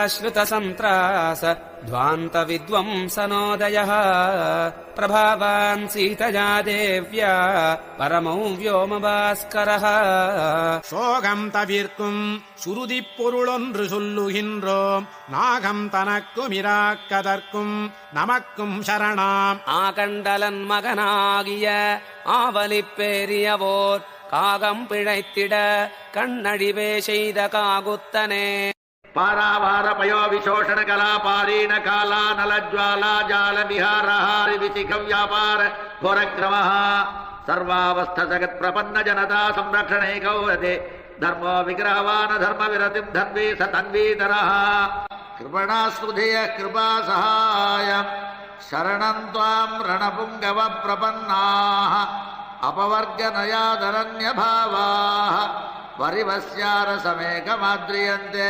जयत्याश्रितसन्त्रास ध्वान्तविद्वंसनोदयः प्रभावान् सीतया देव्या परमौ व्योमभास्करः சோகம் தவிர்க்கும் சுருதி பொருளொன்று சொல்லுகின்றோம் நாகம் தனக்கும் இராக்கதற்கும் நமக்கும் சரணாம் ஆகண்டலன் மகனாகிய ஆவலிப்பேரியவோர் காகம் பிழைத்திட கண்ணழிவே செய்த காகுத்தனே पारावार पयो विशोषण कला पारीण काला नल ज्वाला जाल विहारहारि विशिख व्यापार घोरक्रमः सर्वावस्थ जगत् प्रपन्न जनता संरक्षणे गौरते धर्मो विग्रहवान धर्म विरतिं धन्वी स तन्वीतरः कृपणास्मृधेय कृपा सहाय शरणं त्वां रणपुङ्गव प्रपन्नाः अपवर्गनयादरण्यभावाः परिवस्यारसमेकमाद्रियन्ते